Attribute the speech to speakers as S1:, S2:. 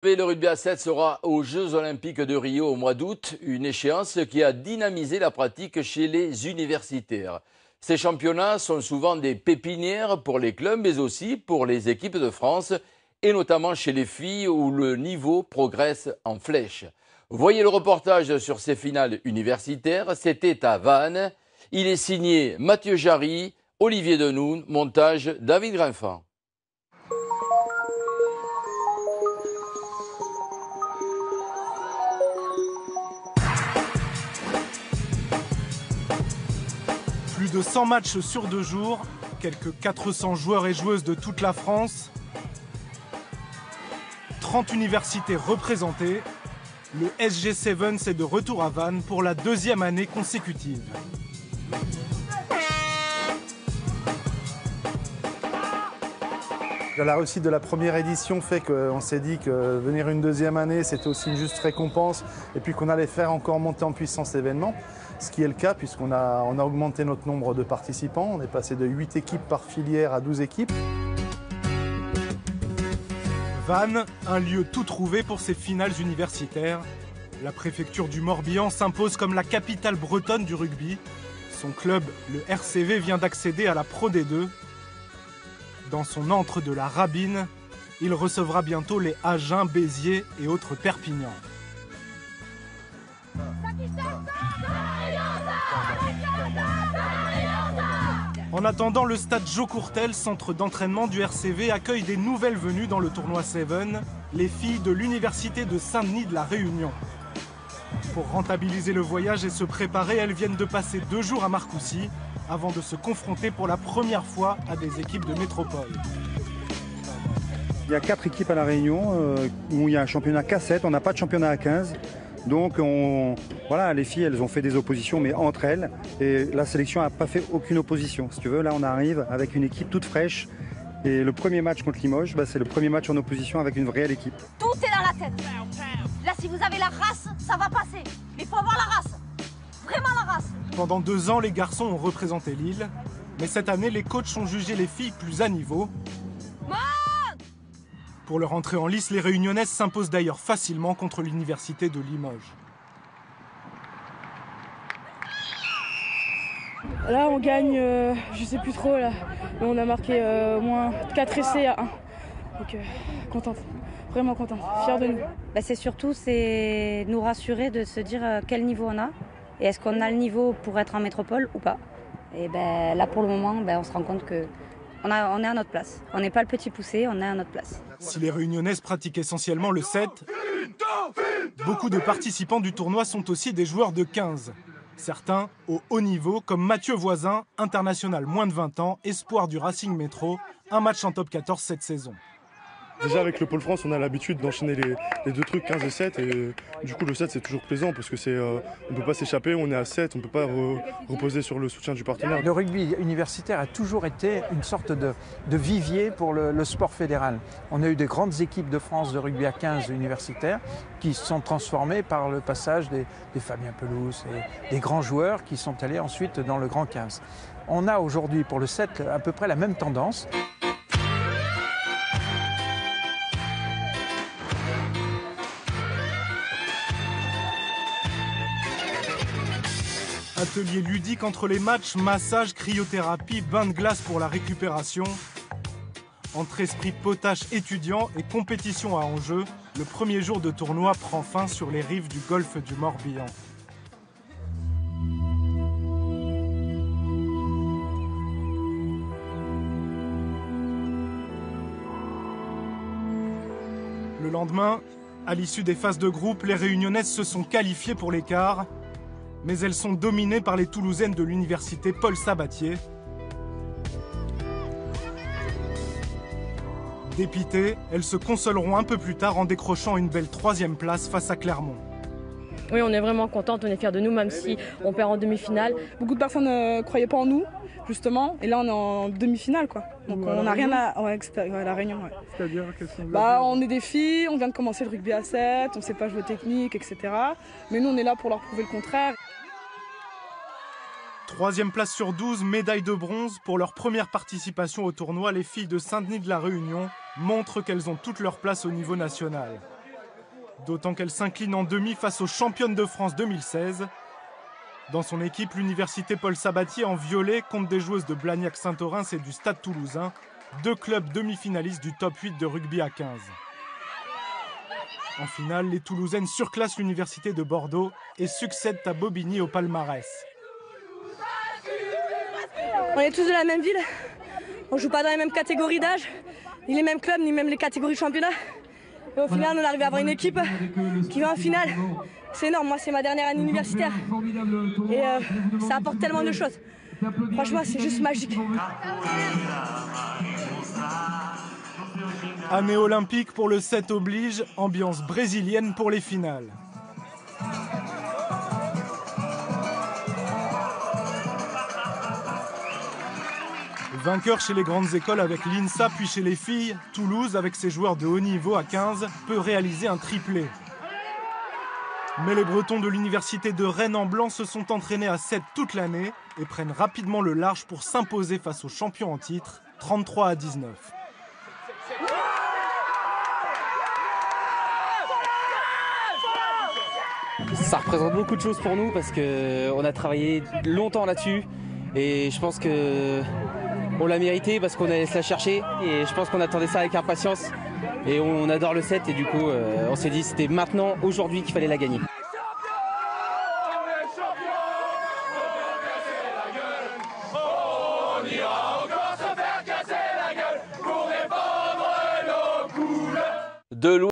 S1: Le rugby à 7 sera aux Jeux Olympiques de Rio au mois d'août, une échéance qui a dynamisé la pratique chez les universitaires. Ces championnats sont souvent des pépinières pour les clubs, mais aussi pour les équipes de France, et notamment chez les filles où le niveau progresse en flèche. Voyez le reportage sur ces finales universitaires, c'était à Vannes. Il est signé Mathieu Jarry, Olivier Denoun, montage David Grinfant.
S2: Plus de 100 matchs sur 2 jours, quelques 400 joueurs et joueuses de toute la France, 30 universités représentées, le SG Sevens est de retour à Vannes pour la 2e année consécutive.
S3: La réussite de la première édition fait qu'on s'est dit que venir une 2e année, c'était aussi une juste récompense et puis qu'on allait faire encore monter en puissance l'événement. Ce qui est le cas puisqu'on a augmenté notre nombre de participants. On est passé de 8 équipes par filière à 12 équipes.
S2: Vannes, un lieu tout trouvé pour ces finales universitaires. La préfecture du Morbihan s'impose comme la capitale bretonne du rugby. Son club, le RCV, vient d'accéder à la Pro D2. Dans son antre de la Rabine, il recevra bientôt les Agen, Béziers et autres Perpignan. En attendant, le stade Jo Courtel, centre d'entraînement du RCV, accueille des nouvelles venues dans le tournoi Seven, les filles de l'université de Saint-Denis de la Réunion. Pour rentabiliser le voyage et se préparer, elles viennent de passer 2 jours à Marcoussis, avant de se confronter pour la première fois à des équipes de métropole.
S4: Il y a 4 équipes à La Réunion, où il y a un championnat K7, on n'a pas de championnat A15. Donc voilà, les filles, elles ont fait des oppositions, mais entre elles. Et la sélection n'a pas fait aucune opposition. Si tu veux, là, on arrive avec une équipe toute fraîche. Et le premier match contre Limoges, c'est le premier match en opposition avec une réelle équipe.
S5: Tout est dans la tête. Là, si vous avez la race, ça va passer. Mais il faut avoir la race. Vraiment la race.
S2: Pendant 2 ans, les garçons ont représenté Lille. Mais cette année, les coachs ont jugé les filles plus à niveau. Pour leur entrée en lice, les Réunionnaises s'imposent d'ailleurs facilement contre l'université de Limoges.
S6: Là, on gagne, je sais plus trop, là. Mais on a marqué au moins 4 essais à 1. Donc, contente, vraiment contente, fière de nous.
S7: C'est surtout nous rassurer de se dire quel niveau on a et est-ce qu'on a le niveau pour être en métropole ou pas. Et là, pour le moment, on se rend compte que on est à notre place. On n'est pas le petit poussé, on est à notre place.
S2: Si les Réunionnaises pratiquent essentiellement le 7, beaucoup de participants du tournoi sont aussi des joueurs de 15. Certains au haut niveau, comme Mathieu Voisin, international moins de 20 ans, espoir du Racing Métro, un match en top 14 cette saison.
S8: Déjà avec le Pôle France, on a l'habitude d'enchaîner les 2 trucs, 15 et 7. Et du coup, le 7, c'est toujours plaisant parce que on ne peut pas s'échapper, on est à 7, on ne peut pas reposer sur le soutien du partenaire.
S9: Le rugby universitaire a toujours été une sorte de vivier pour le sport fédéral. On a eu des grandes équipes de France de rugby à 15 universitaires qui se sont transformées par le passage des Fabien Pelouse et des grands joueurs qui sont allés ensuite dans le grand 15. On a aujourd'hui pour le 7 à peu près la même tendance.
S2: Atelier ludique entre les matchs, massage, cryothérapie, bain de glace pour la récupération. Entre esprit potache étudiant et compétition à enjeu, le premier jour de tournoi prend fin sur les rives du golfe du Morbihan. Le lendemain, à l'issue des phases de groupe, les Réunionnaises se sont qualifiées pour les quarts. Mais elles sont dominées par les Toulousaines de l'université Paul Sabatier. Dépitées, elles se consoleront un peu plus tard en décrochant une belle 3e place face à Clermont.
S6: Oui, on est vraiment contente, on est fiers de nous, même si on perd en demi-finale.
S10: Beaucoup de personnes ne croyaient pas en nous, justement, et là on est en demi-finale, quoi. Donc on n'a rien à... Ouais, la Réunion, ouais.
S8: C'est-à-dire, qu'est-ce qu'on
S10: on est des filles, on vient de commencer le rugby à 7, on ne sait pas jouer technique, etc. Mais nous, on est là pour leur prouver le contraire.
S2: 3e place sur 12, médaille de bronze. Pour leur première participation au tournoi, les filles de Saint-Denis de la Réunion montrent qu'elles ont toute leur place au niveau national. D'autant qu'elle s'incline en demi face aux championnes de France 2016. Dans son équipe, l'université Paul Sabatier en violet compte des joueuses de Blagnac-Saint-Orens et du Stade Toulousain, 2 clubs demi-finalistes du top 8 de rugby à 15. En finale, les Toulousaines surclassent l'université de Bordeaux et succèdent à Bobigny au palmarès.
S10: On est tous de la même ville, on ne joue pas dans les mêmes catégories d'âge, ni les mêmes clubs, ni même les catégories de championnat. Et au final, on arrive à avoir une équipe qui va en finale. C'est énorme, moi c'est ma dernière année universitaire et ça apporte tellement de choses. Franchement, c'est juste magique.
S2: Année olympique pour le 7 oblige, ambiance brésilienne pour les finales. Vainqueur chez les grandes écoles avec l'INSA, puis chez les filles, Toulouse, avec ses joueurs de haut niveau à 15, peut réaliser un triplé. Mais les Bretons de l'université de Rennes en blanc se sont entraînés à 7 toute l'année et prennent rapidement le large pour s'imposer face aux champions en titre, 33-19.
S11: Ça représente beaucoup de choses pour nous parce qu'on a travaillé longtemps là-dessus et je pense qu'on l'a mérité parce qu'on allait se la chercher et je pense qu'on attendait ça avec impatience et on adore le 7 et du coup on s'est dit c'était maintenant, aujourd'hui qu'il fallait la gagner.
S1: De loin.